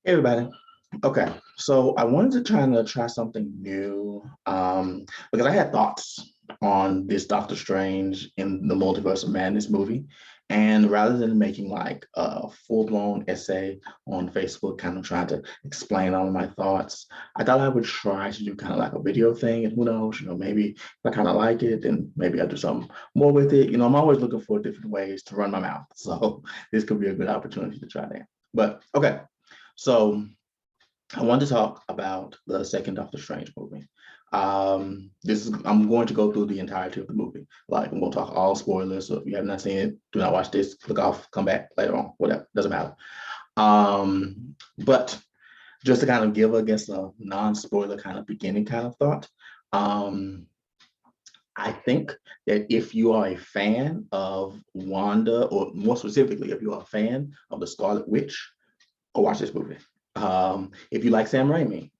Hey everybody. Okay, so I wanted to try something new because I had thoughts on this Doctor Strange in the Multiverse of Madness movie. And rather than making like a full-blown essay on Facebook, kind of trying to explain all of my thoughts, I thought I would try to do kind of like a video thing. And who knows, maybe if I kind of like it, then maybe I'll do something more with it. I'm always looking for different ways to run my mouth. So this could be a good opportunity to try that. But okay. So I want to talk about the second Doctor Strange movie. I'm going to go through the entirety of the movie. Like I'm going to talk all spoilers. So if you have not seen it, do not watch this. Click off. Come back later on. Whatever. Doesn't matter. But just to kind of give, I guess, a non-spoiler kind of beginning kind of thought. Um, I think that if you are a fan of Wanda, or more specifically, if you are a fan of the Scarlet Witch, go watch this movie. If you like Sam Raimi,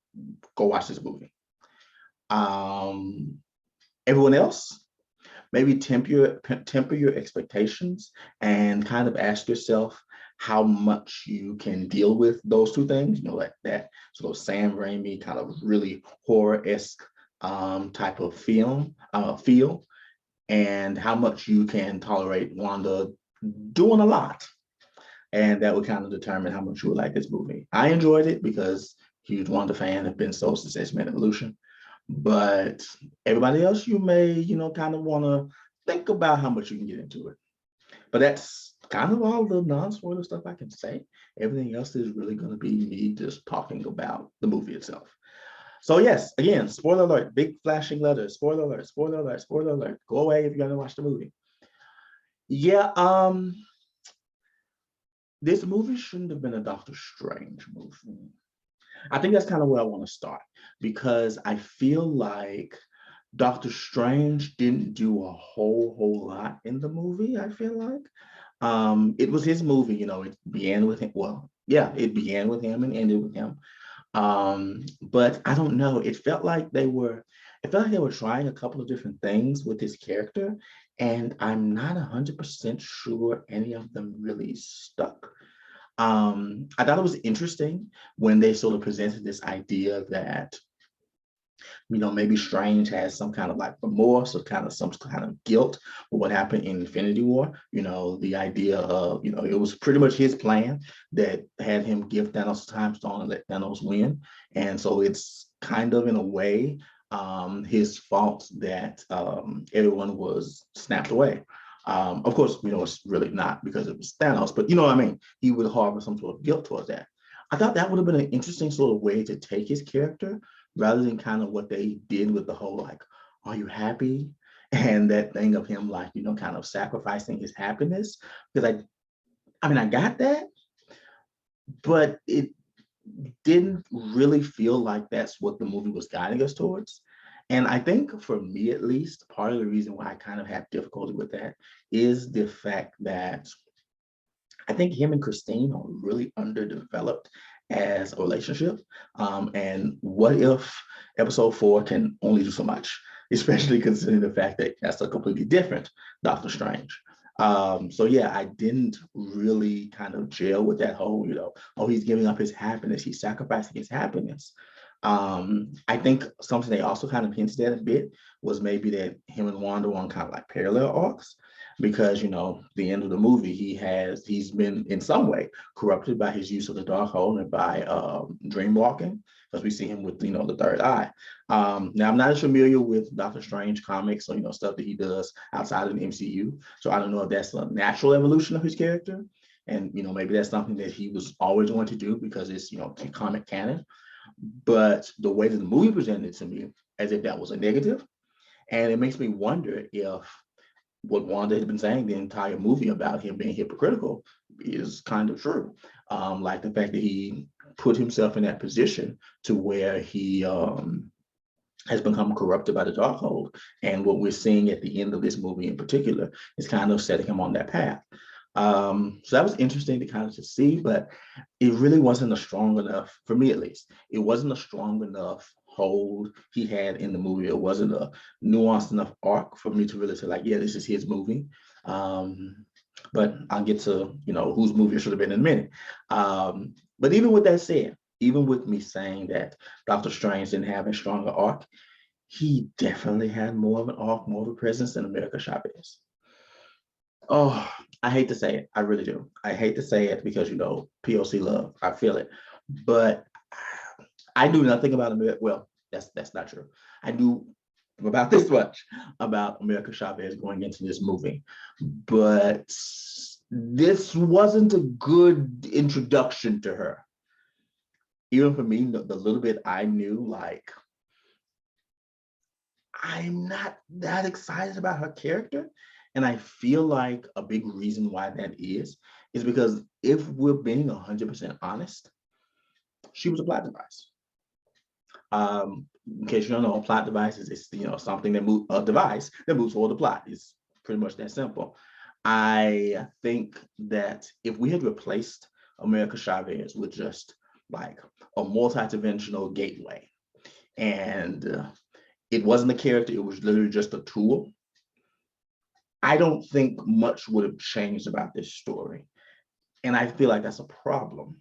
go watch this movie. Um, Everyone else, maybe temper your expectations and kind of ask yourself how much you can deal with those two things. Like that sort of Sam Raimi kind of really horror-esque type of feel, and how much you can tolerate Wanda doing a lot, and that would kind of determine how much you would like this movie. I enjoyed it because huge Wanda fan, have been so since X-Men Evolution. But everybody else, you may, kind of want to think about how much you can get into it. But that's kind of all the non-spoiler stuff I can say. Everything else is really going to be me just talking about the movie itself. So yes, again, spoiler alert, big flashing letters, spoiler alert, spoiler alert, spoiler alert. Go away if you're going to watch the movie. Yeah, this movie shouldn't have been a Doctor Strange movie. I think that's kind of where I want to start, because I feel like Doctor Strange didn't do a whole lot in the movie. I feel like it was his movie. It began with him. Well, yeah, it began with him and ended with him. But I don't know. It felt like they were trying a couple of different things with his character, and I'm not 100% sure any of them really stuck. I thought it was interesting when they sort of presented this idea that, maybe Strange has some kind of like remorse or kind of some kind of guilt for what happened in Infinity War. The idea of, it was pretty much his plan that had him give Thanos the time stone and let Thanos win. And so it's kind of in a way his fault that everyone was snapped away. Of course, we know it's really not because it was Thanos, but you know what I mean? He would harbor some sort of guilt towards that. I thought that would have been an interesting sort of way to take his character, rather than kind of what they did with the whole like, are you happy? And that thing of him like, kind of sacrificing his happiness. Because I got that, but it didn't really feel like that's what the movie was guiding us towards. And I think for me, at least, part of the reason why I kind of have difficulty with that is the fact that I think him and Christine are really underdeveloped as a relationship. And what if episode 4 can only do so much, especially considering the fact that that's a completely different Doctor Strange. So yeah, I didn't really kind of gel with that whole, oh, he's giving up his happiness, he's sacrificing his happiness. I think something they also kind of hinted at a bit was maybe that him and Wanda were on kind of like parallel arcs, because the end of the movie, he's been in some way corrupted by his use of the dark hole and by dream walking, because we see him with the third eye. Now I'm not as familiar with Doctor Strange comics or stuff that he does outside of the MCU, so I don't know if that's a natural evolution of his character, and maybe that's something that he was always going to do because it's comic canon. But the way that the movie presented it to me, as if that was a negative, and it makes me wonder if what Wanda had been saying the entire movie about him being hypocritical is kind of true. Like the fact that he put himself in that position to where he has become corrupted by the Darkhold. And what we're seeing at the end of this movie in particular is kind of setting him on that path. So that was interesting to kind of just see, but it really wasn't a strong enough, for me at least, it wasn't a strong enough hold he had in the movie. It wasn't a nuanced enough arc for me to really say like, yeah, this is his movie. But I'll get to, whose movie it should have been in a minute. But even with that said, even with me saying that Doctor Strange didn't have a stronger arc, he definitely had more of an arc, more of a presence than America Chavez. Oh, I hate to say it. I really do. I hate to say it because, POC love. I feel it. But I knew nothing about America. Well, that's not true. I knew about this much about America Chavez going into this movie. But this wasn't a good introduction to her. Even for me, the little bit I knew, like, I'm not that excited about her character. And I feel like a big reason why that is because if we're being 100% honest, she was a plot device. In case you don't know, a plot device is something that moves a device that moves forward the plot. It's pretty much that simple. I think that if we had replaced America Chavez with just like a multi-dimensional gateway, and it wasn't a character, it was literally just a tool, I don't think much would have changed about this story. And I feel like that's a problem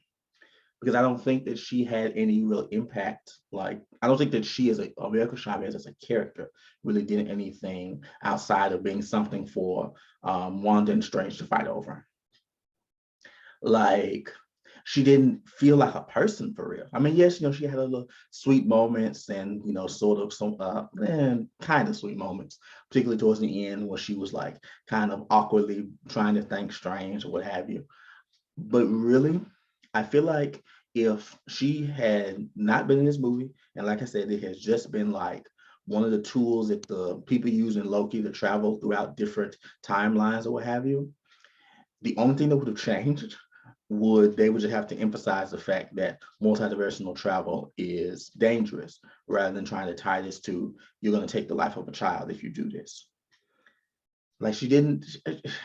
because I don't think that she had any real impact. Like, I don't think that she as America Chavez as a character really did anything outside of being something for Wanda and Strange to fight over. Like, she didn't feel like a person for real. I mean, yes, she had a little sweet moments and, sort of some, kind of sweet moments, particularly towards the end where she was like kind of awkwardly trying to thank Strange or what have you. But really, I feel like if she had not been in this movie, and like I said, it has just been like one of the tools that the people use in Loki to travel throughout different timelines or what have you, the only thing that would have changed they would just have to emphasize the fact that multidimensional travel is dangerous rather than trying to tie this to you're going to take the life of a child if you do this. Like she didn't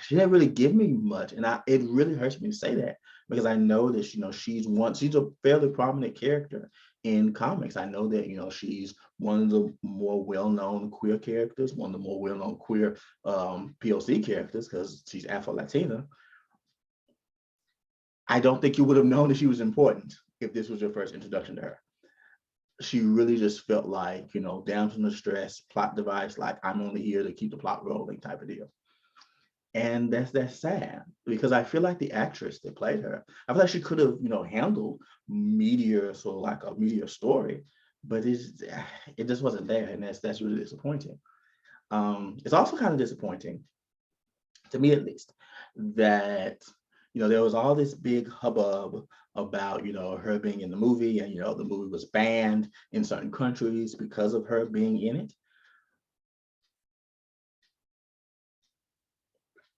really give me much, and it really hurts me to say that because I know that she's a fairly prominent character in comics. I know that she's one of the more well-known queer characters, one of the more well-known queer POC characters because she's Afro-Latina. I don't think you would have known that she was important if this was your first introduction to her. She really just felt like, down from the stress, plot device, like I'm only here to keep the plot rolling type of deal. And that's sad because I feel like the actress that played her, I feel like she could have, handled meteor, so like a meteor story, but it just wasn't there. And that's really disappointing. It's also kind of disappointing, to me at least, that there was all this big hubbub about her being in the movie, and the movie was banned in certain countries because of her being in it.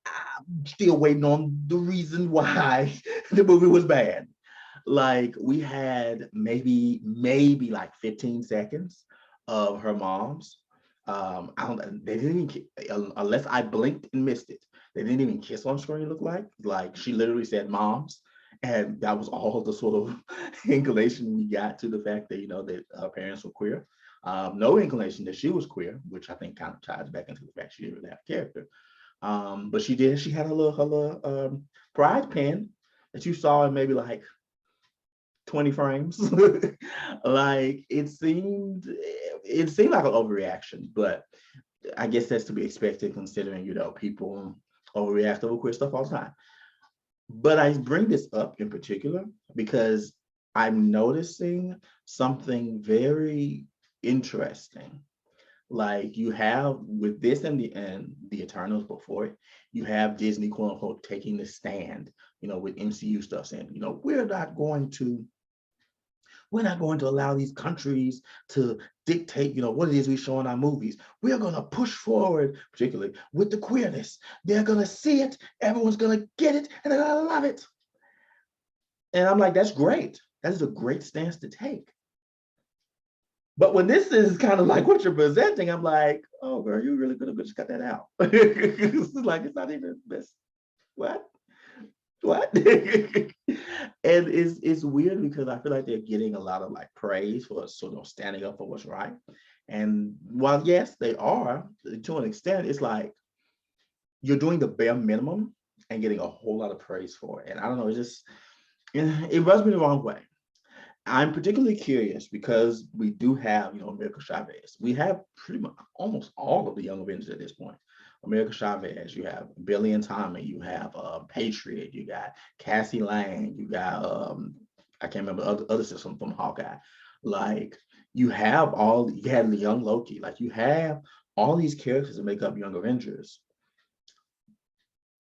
I'm still waiting on the reason why the movie was banned. Like, we had maybe like 15 seconds of her mom's. They didn't even, unless I blinked and missed it, they didn't even kiss on screen, look like she literally said moms. And that was all the sort of inclination we got to the fact that, that her parents were queer. No inclination that she was queer, which I think kind of ties back into the fact she didn't really have a character. But she had her little pride pin that you saw in maybe like 20 frames. Like, it seemed like an overreaction, but I guess that's to be expected considering, people overreact over queer stuff all the time. But I bring this up in particular because I'm noticing something very interesting. Like, you have with this and the Eternals before it, you have Disney quote unquote taking the stand, with MCU stuff saying, we're not going to allow these countries to dictate, what it is we show in our movies. We're going to push forward, particularly with the queerness. They're going to see it, everyone's going to get it, and they're going to love it. And I'm like, that's great. That is a great stance to take. But when this is kind of like what you're presenting, I'm like, oh, girl, you really could have just cut that out. It's like, it's not even this. What? And it's weird because I feel like they're getting a lot of like praise for sort of standing up for what's right. And while yes, they are to an extent, it's like you're doing the bare minimum and getting a whole lot of praise for it. And I don't know, it rubs me the wrong way. I'm particularly curious because we do have, America Chavez. We have pretty much almost all of the Young Avengers at this point. America Chavez, you have Billy and Tommy, you have Patriot, you got Cassie Lang, you got I can't remember other system from Hawkeye. Like you had the young Loki, like you have all these characters that make up Young Avengers.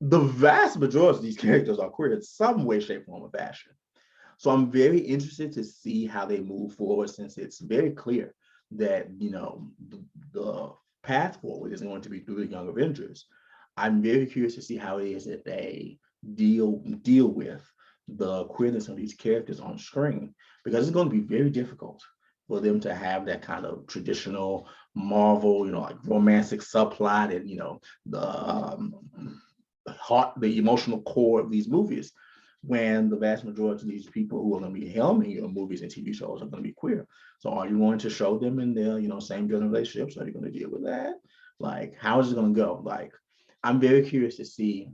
The vast majority of these characters are queer in some way, shape, form, or fashion. So I'm very interested to see how they move forward, since it's very clear that the path forward is going to be through the Young Avengers. I'm very curious to see how it is that they deal with the queerness of these characters on screen, because it's going to be very difficult for them to have that kind of traditional Marvel, like romantic subplot and the emotional core of these movies, when the vast majority of these people who are going to be helming your movies and TV shows are going to be queer. So are you going to show them in their, same gender relationships? Are you going to deal with that? Like, how is it going to go? Like, I'm very curious to see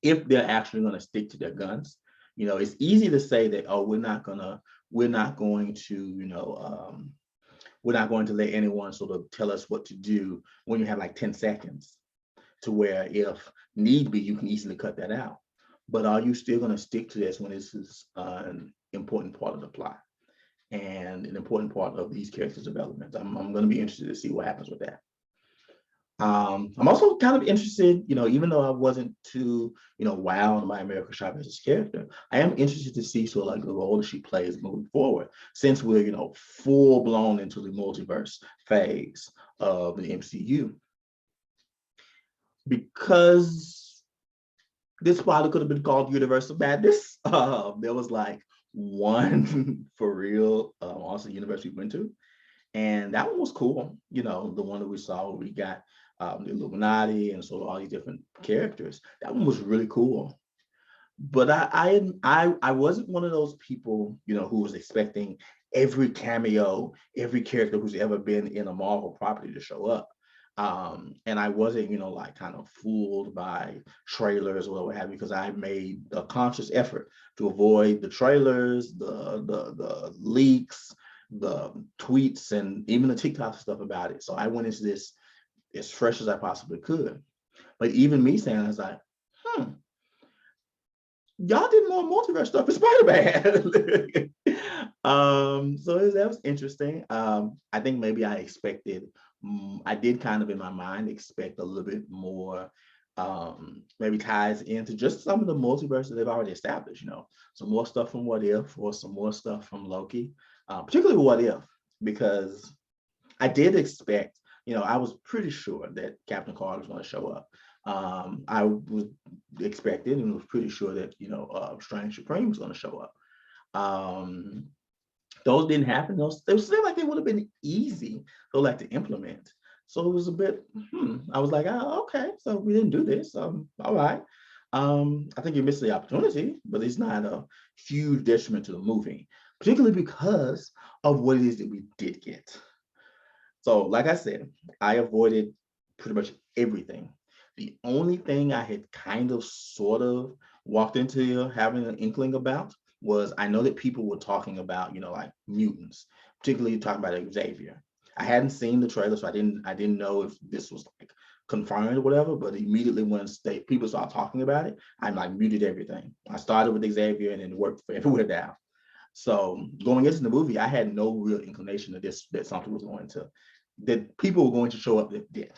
if they're actually going to stick to their guns. It's easy to say that, oh, we're not going to, we're not going to let anyone sort of tell us what to do, when you have like 10 seconds, to where if need be, you can easily cut that out. But are you still going to stick to this when this is an important part of the plot and an important part of these characters' development? I'm going to be interested to see what happens with that. I'm also kind of interested, even though I wasn't too, wowed by America Chavez's character, I am interested to see sort of like the role that she plays moving forward, since we're, full blown into the multiverse phase of the MCU. Because this probably could have been called Universal Madness. There was like one for real awesome universe we went to, and that one was cool. The one that we saw, we got the Illuminati and sort of all these different characters. That one was really cool. But I wasn't one of those people, who was expecting every cameo, every character who's ever been in a Marvel property to show up. And I wasn't, like kind of fooled by trailers or what have you, because I made a conscious effort to avoid the trailers, the leaks, the tweets, and even the TikTok stuff about it. So I went into this as fresh as I possibly could. But even me saying, I was like, y'all did more multiverse stuff in Spider-Man. So that was interesting. I think maybe I did kind of in my mind expect a little bit more, maybe ties into just some of the multiverses they've already established, some more stuff from What If, or some more stuff from Loki, particularly What If, because I did expect, I was pretty sure that Captain Carter was going to show up. I was expecting and was pretty sure that, Strange Supreme was going to show up. Those didn't happen. They seemed like they would have been easy to implement. So it was a bit, I was like, oh, okay, so we didn't do this. All right. I think you missed the opportunity, but it's not a huge detriment to the movie, particularly because of what it is that we did get. So, like I said, I avoided pretty much everything. The only thing I had kind of sort of walked into having an inkling about was, I know that people were talking about, like mutants, particularly talking about Xavier. I hadn't seen the trailer, so I didn't know if this was like confirmed or whatever, but immediately when people started talking about it, I like muted everything. I started with Xavier and then it worked for everywhere down. So going into the movie, I had no real inclination that something was that people were going to show up that did.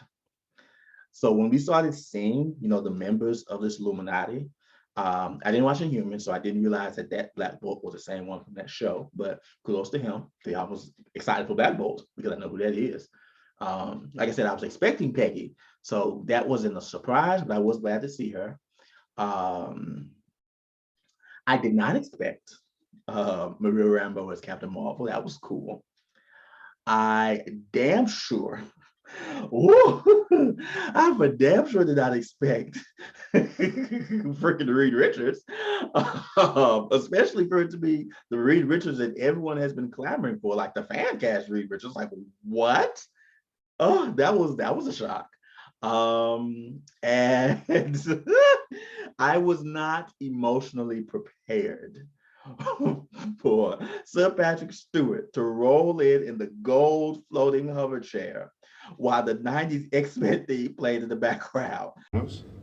So when we started seeing, the members of this Illuminati, I didn't watch Inhumans, so I didn't realize that Black Bolt was the same one from that show. But kudos to him. I was excited for Black Bolt because I know who that is. Like I said, I was expecting Peggy, so that wasn't a surprise, but I was glad to see her. I did not expect Maria Rambo as Captain Marvel. That was cool. I damn sure I for damn sure did not expect freaking Reed Richards, especially for it to be the Reed Richards that everyone has been clamoring for, like the fan cast Reed Richards. Like, what? Oh, that was a shock. And I was not emotionally prepared for Sir Patrick Stewart to roll in the gold floating hover chair while the 90s X-Men theme played in the background.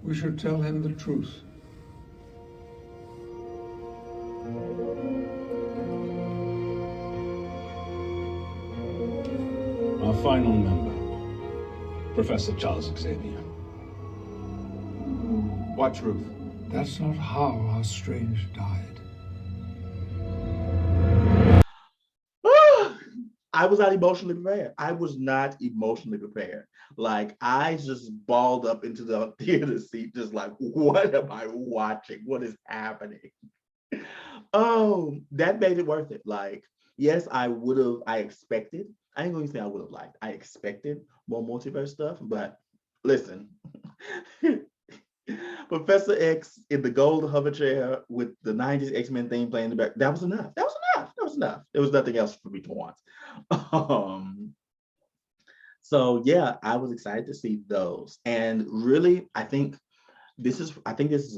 We should tell him the truth. Our final member, Professor Charles Xavier. What truth? That's not how our Strange died. I was not emotionally prepared. I was not emotionally prepared. Like, I just balled up into the theater seat, just like, what am I watching? What is happening? Oh, that made it worth it. Like, yes, I expected, I ain't gonna say I would have liked, I expected more multiverse stuff, but listen, Professor X in the gold hover chair with the 90s X-Men theme playing in the back, that was enough. That was enough. That was enough. There was nothing else for me to want. Um, so yeah, I was excited to see those. And really, I think this is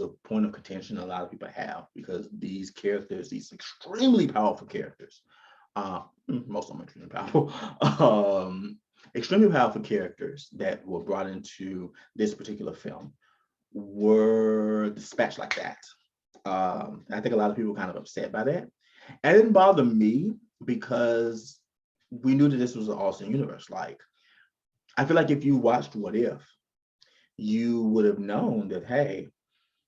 a point of contention a lot of people have because these characters, these extremely powerful characters, most of them are extremely powerful, extremely powerful characters that were brought into this particular film were dispatched like that. I think a lot of people were kind of upset by that. And it didn't bother me because we knew that this was an awesome universe. Like, I feel like if you watched What If, you would have known that, hey,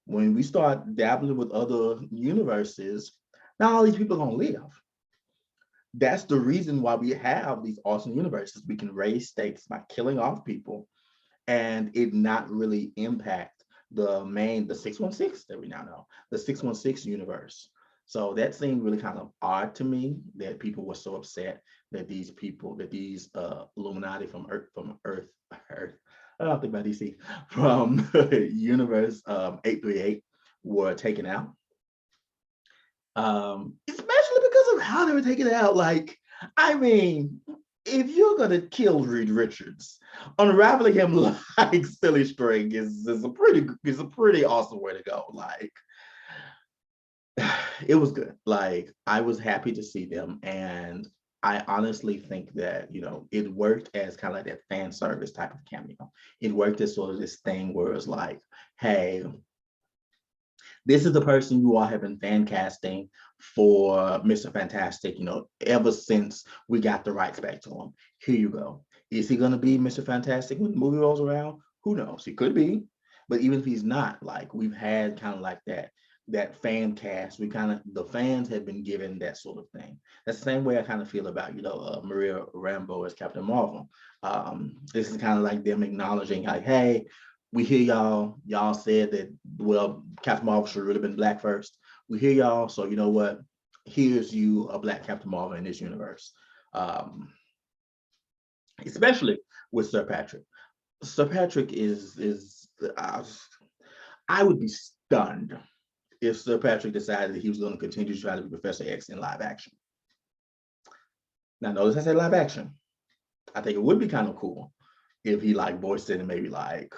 when we start dabbling with other universes, not all these people are gonna live. That's the reason why we have these awesome universes. We can raise stakes by killing off people and it not really impact the 616 that we now know, the 616 universe. So that seemed really kind of odd to me that people were so upset that these Illuminati Earth, I don't think about DC, from Universe 838 were taken out. Especially because of how they were taken out. Like, I mean, if you're gonna kill Reed Richards, unraveling him like silly string is a pretty awesome way to go. Like, it was good. Like, I was happy to see them, and I honestly think that it worked as kind of like that fan service type of cameo. It worked as sort of this thing where it's like, hey, this is the person you all have been fan casting for Mr. Fantastic, ever since we got the rights back to him. Here you go. Is he going to be Mr. Fantastic when the movie rolls around? Who knows? He could be. But even if he's not, like, we've had kind of like that fan cast. The fans have been given that sort of thing. That's the same way I kind of feel about, Maria Rambo as Captain Marvel. This is kind of like them acknowledging, like, hey, we hear y'all. Y'all said that, well, Captain Marvel should have really been black first. We hear y'all, so you know what? Here's you, a black Captain Marvel in this universe. Especially with Sir Patrick. Sir Patrick I would be stunned if Sir Patrick decided that he was going to continue to try to be Professor X in live action. Now, notice I said live action. I think it would be kind of cool if he like voiced it and maybe like,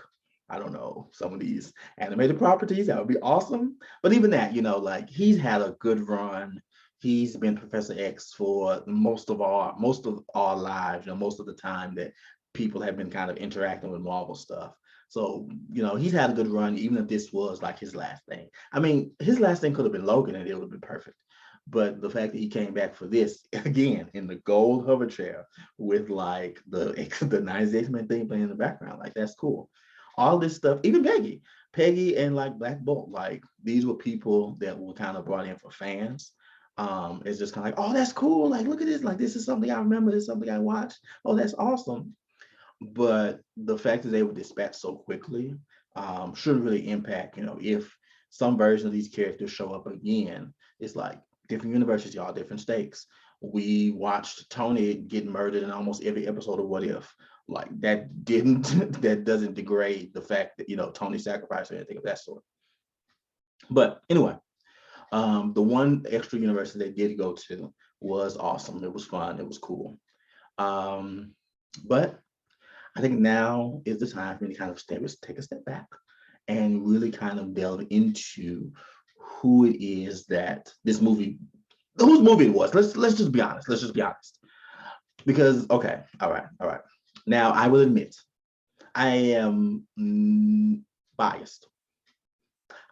I don't know, some of these animated properties. That would be awesome. But even that, like, he's had a good run. He's been Professor X for most of our lives, most of the time that people have been kind of interacting with Marvel stuff. So, he's had a good run, even if this was like his last thing. I mean, his last thing could have been Logan and it would have been perfect. But the fact that he came back for this again in the gold hover chair with like the 90s X-Men thing playing in the background, like, that's cool. All this stuff, even Peggy and like Black Bolt, like, these were people that were kind of brought in for fans. It's just kind of like, oh, that's cool. Like, look at this. Like, this is something I remember. This is something I watched. Oh, that's awesome. But the fact that they were dispatched so quickly shouldn't really impact, if some version of these characters show up again. It's like different universes, y'all, different stakes. We watched Tony get murdered in almost every episode of What If. Like, that doesn't degrade the fact that, Tony sacrificed or anything of that sort. But anyway, the one extra universe that they did go to was awesome. It was fun. It was cool. But I think now is the time for me to kind of take a step back and really kind of delve into who it is that this movie, whose movie it was. Let's just be honest. Let's just be honest. Because okay, all right. Now I will admit I am biased.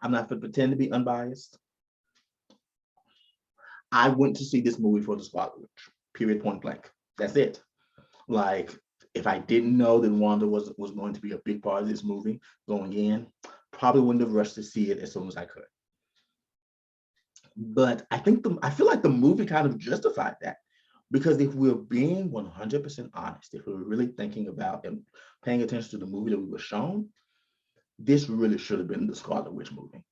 I'm not going to pretend to be unbiased. I went to see this movie for the Scarlet Witch. Period. Point blank. That's it. Like, if I didn't know that Wanda was going to be a big part of this movie going in, probably wouldn't have rushed to see it as soon as I could. But I feel like the movie kind of justified that, because if we're being 100% honest, if we're really thinking about and paying attention to the movie that we were shown, this really should have been the Scarlet Witch movie.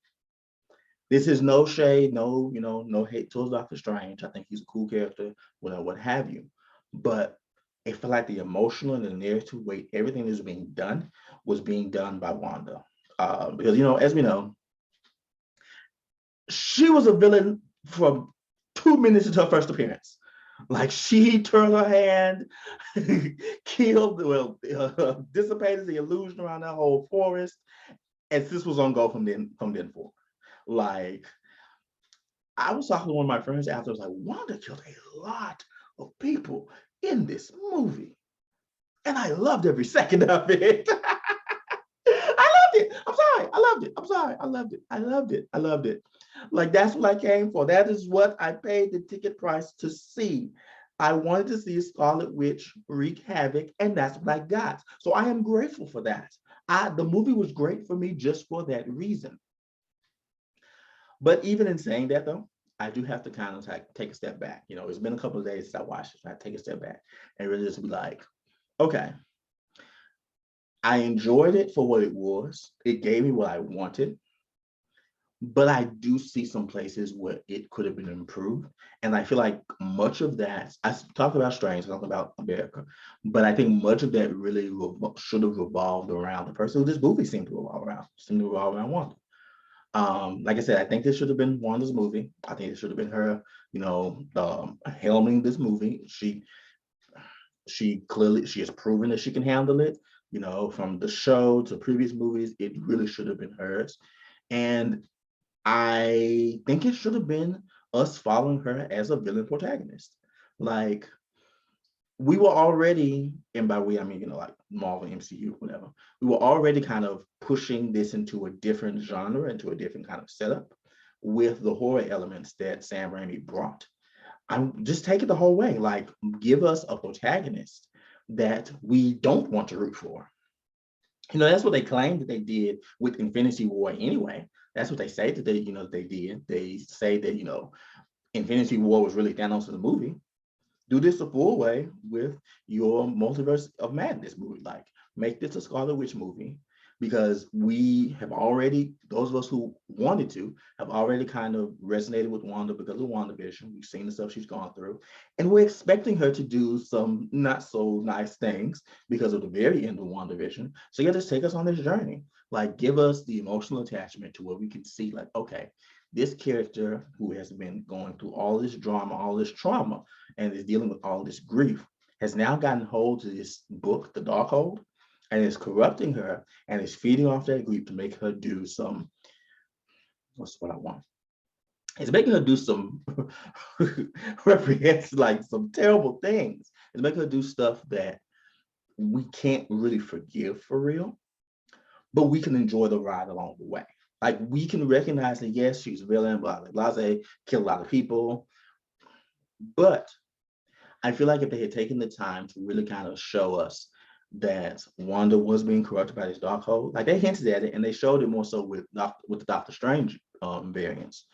This is no shade, no, no hate towards Doctor Strange. I think he's a cool character, what have you. But it felt like the emotional and the narrative weight, everything that was being done by Wanda. Because, as we know, she was a villain from 2 minutes into her first appearance. Like, she turned her hand, killed, dissipated the illusion around that whole forest, and this was on go from then forward. Like, I was talking to one of my friends after. I was like, Wanda killed a lot of people in this movie, and I loved every second of it. I loved it. I'm sorry. I loved it. I'm sorry. I loved it. I loved it. I loved it. Like, that's what I came for. That is what I paid the ticket price to see. I wanted to see Scarlet Witch wreak havoc, and that's what I got. So I am grateful for that. The movie was great for me just for that reason. But even in saying that, though, I do have to kind of take a step back. It's been a couple of days since I watched it. So I take a step back and really just be like, okay, I enjoyed it for what it was. It gave me what I wanted. But I do see some places where it could have been improved. And I feel like much of that, I talked about Strange, I talked about America, but I think much of that really should have revolved around the person who this movie seemed to revolve around Wanda. Like I said, I think this should have been Wanda's movie. I think it should have been her, helming this movie. She has proven that she can handle it. From the show to previous movies, it really should have been hers. And I think it should have been us following her as a villain protagonist. Like, we were already, and by we I mean, like Marvel, MCU, whatever, we were already kind of pushing this into a different genre, into a different kind of setup with the horror elements that Sam Raimi brought. I'm just take it the whole way. Like, give us a protagonist that we don't want to root for. That's what they claim that they did with Infinity War anyway. That's what they say that they did. They say that, Infinity War was really Thanos' movie. Do this a full way with your Multiverse of Madness movie. Like, make this a Scarlet Witch movie, because we have already, those of us who wanted to, have already kind of resonated with Wanda because of WandaVision. We've seen the stuff she's gone through, and we're expecting her to do some not so nice things because of the very end of WandaVision. So yeah, just take us on this journey. Like, give us the emotional attachment to where we can see, like, okay, this character who has been going through all this drama, all this trauma, and is dealing with all this grief, has now gotten hold of this book, The Darkhold, and is corrupting her and is feeding off that grief to make her do some, what's what I want? It's making her do some reprehensible, like some terrible things. It's making her do stuff that we can't really forgive for real, but we can enjoy the ride along the way. Like, we can recognize that, yes, she's a villain, blah, blah, blah, killed a lot of people. But I feel like if they had taken the time to really kind of show us that Wanda was being corrupted by this dark hole, like, they hinted at it and they showed it more so with the Doctor Strange variants.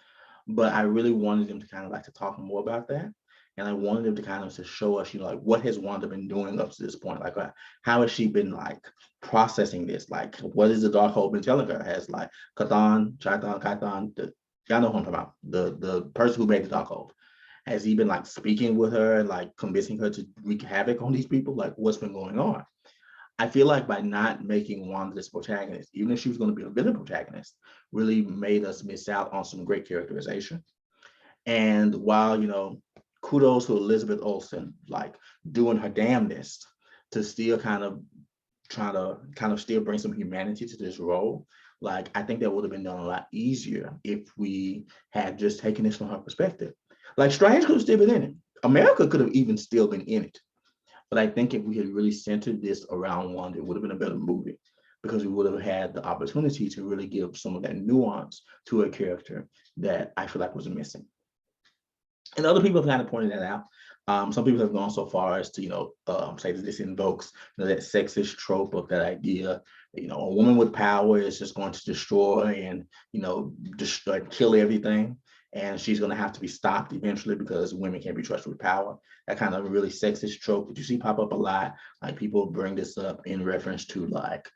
But I really wanted them to kind of like to talk more about that. And I wanted them to kind of to show us, like, what has Wanda been doing up to this point? Like, how has she been, like, processing this? Like, what has the Darkhold been telling her? Has, like, Chthon, y'all know who I'm talking about, the person who made the Darkhold. Has he been, like, speaking with her and, like, convincing her to wreak havoc on these people? Like, what's been going on? I feel like by not making Wanda this protagonist, even if she was going to be a villain protagonist, really made us miss out on some great characterization. And while, kudos to Elizabeth Olsen, like, doing her damnedest to still kind of try to still bring some humanity to this role. Like, I think that would have been done a lot easier if we had just taken this from her perspective. Like, Strange could have still been in it. America could have even still been in it. But I think if we had really centered this around Wanda, it would have been a better movie because we would have had the opportunity to really give some of that nuance to a character that I feel like was missing. And other people have kind of pointed that out. Some people have gone so far as to, say that this invokes, that sexist trope of that idea. A woman with power is just going to destroy and, destroy, kill everything. And she's going to have to be stopped eventually because women can't be trusted with power. That kind of really sexist trope that you see pop up a lot. Like, people bring this up in reference to like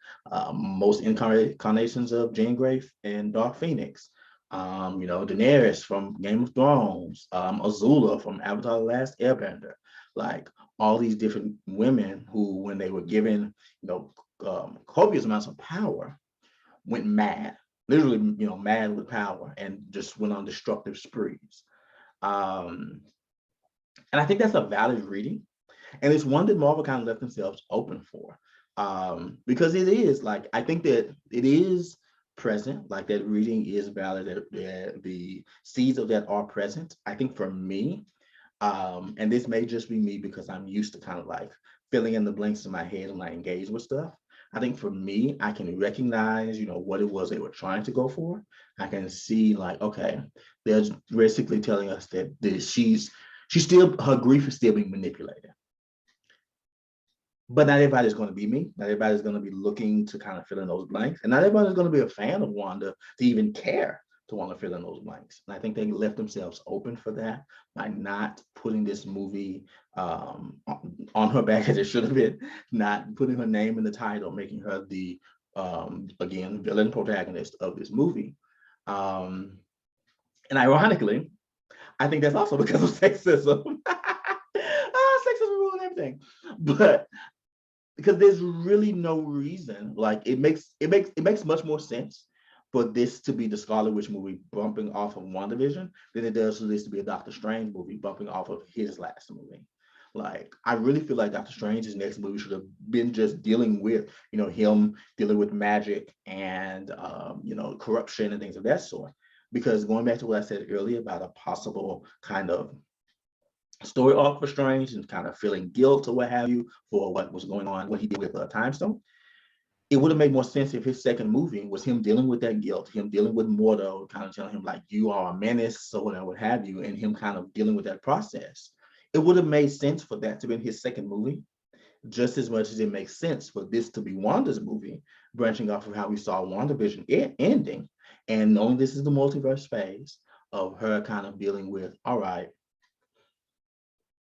most incarnations of Jean Grey and Dark Phoenix. Daenerys from Game of Thrones, Azula from Avatar: The Last Airbender, like all these different women who, when they were given, copious amounts of power, went mad, literally, mad with power, and just went on destructive sprees. Um, and I think that's a valid reading, and it's one that Marvel kind of left themselves open for, because it is like, I think that it is present, like that reading is valid, that the seeds of that are present. I think for me, and this may just be me because I'm used to kind of like filling in the blanks in my head when I engage with stuff. I think for me, I can recognize, what it was they were trying to go for. I can see like, okay, they're basically telling us that she's still, her grief is still being manipulated. But not everybody's going to be me. Not everybody's going to be looking to kind of fill in those blanks. And not everybody's going to be a fan of Wanda to even care to want to fill in those blanks. And I think they left themselves open for that by not putting this movie on her back as it should have been, not putting her name in the title, making her the, again, villain protagonist of this movie. And ironically, I think that's also because of sexism. Sexism ruined everything. But because there's really no reason, like it makes much more sense for this to be the Scarlet Witch movie bumping off of WandaVision than it does for this to be a Doctor Strange movie bumping off of his last movie. Like, I really feel like Doctor Strange's next movie should have been just dealing with, him dealing with magic and, corruption and things of that sort. Because going back to what I said earlier about a possible kind of story arc for Strange and kind of feeling guilt or what have you for what was going on, what he did with Time Stone, it would have made more sense if his second movie was him dealing with that guilt, him dealing with Mordo, kind of telling him like, you are a menace or whatever, what have you, and him kind of dealing with that process. It would have made sense for that to be in his second movie, just as much as it makes sense for this to be Wanda's movie, branching off of how we saw WandaVision ending. And knowing this is the multiverse phase of her kind of dealing with, all right,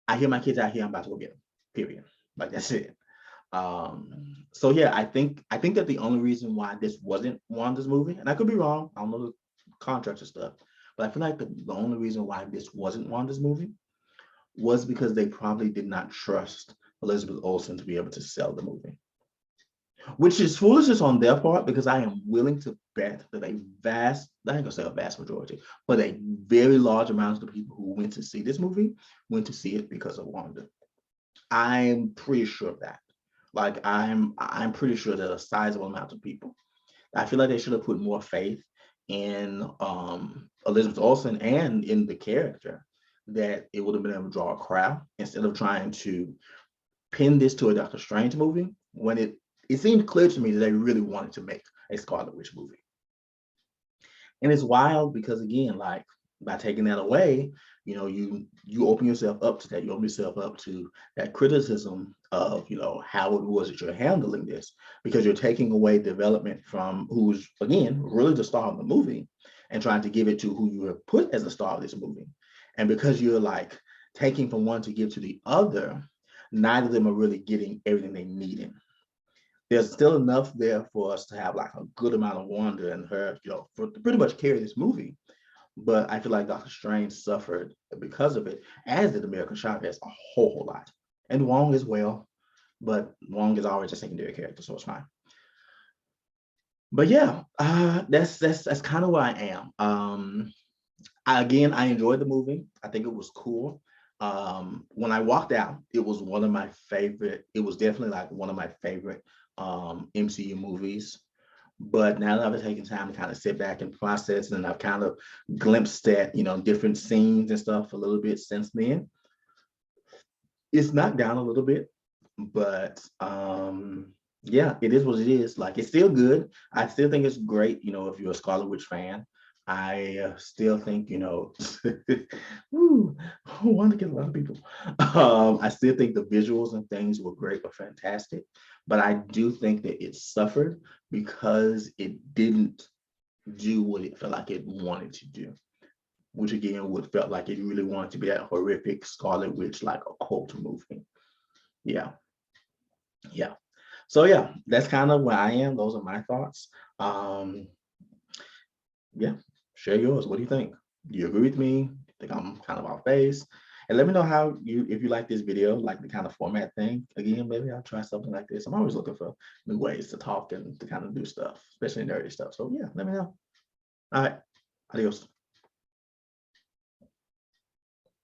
I hear my kids out here, I'm about to go get them, period. Like, that's it. So yeah, I think that the only reason why this wasn't Wanda's movie, and I could be wrong, I don't know the contracts and stuff, but I feel like the only reason why this wasn't Wanda's movie was because they probably did not trust Elizabeth Olsen to be able to sell the movie. Which is foolishness on their part, because I am willing to bet that I ain't gonna say a vast majority, but a very large amount of the people who went to see this movie went to see it because of Wanda. I'm pretty sure of that. Like, I'm pretty sure that a sizable amount of people. I feel like they should have put more faith in Elizabeth Olsen and in the character, that it would have been able to draw a crowd instead of trying to pin this to a Doctor Strange movie when it seemed clear to me that they really wanted to make a Scarlet Witch movie. And it's wild because, again, like, by taking that away, you open yourself up to that. You open yourself up to that criticism of, how it was that you're handling this, because you're taking away development from who's, again, really the star of the movie, and trying to give it to who you have put as the star of this movie. And because you're like taking from one to give to the other, neither of them are really getting everything they needed. There's still enough there for us to have like a good amount of Wanda and her, for to pretty much carry this movie. But I feel like Doctor Strange suffered because of it, as did American Chavez a whole lot. And Wong as well, but Wong is always a secondary character, so it's fine. But yeah, that's kind of where I am. I enjoyed the movie. I think it was cool. When I walked out, it was one of my favorite. It was definitely like one of my favorite MCU movies. But now that I've taken time to kind of sit back and process, and I've kind of glimpsed at, different scenes and stuff a little bit since then, it's knocked down a little bit, but yeah, it is what it is. Like, it's still good. I still think it's great, if you're a Scarlet Witch fan. I still think, woo, I want to get a lot of people. I still think the visuals and things were great or fantastic, but I do think that it suffered because it didn't do what it felt like it wanted to do, which again would felt like it really wanted to be that horrific Scarlet Witch, like a cult movie. Yeah, yeah. So yeah, that's kind of where I am. Those are my thoughts. Um, yeah, share yours. What do you think? Do you agree with me? Think I'm kind of off base? And let me know how if you like this video, like the kind of format thing. Again, maybe I'll try something like this. I'm always looking for new ways to talk and to kind of do stuff, especially nerdy stuff. So yeah, let me know. All right, adios.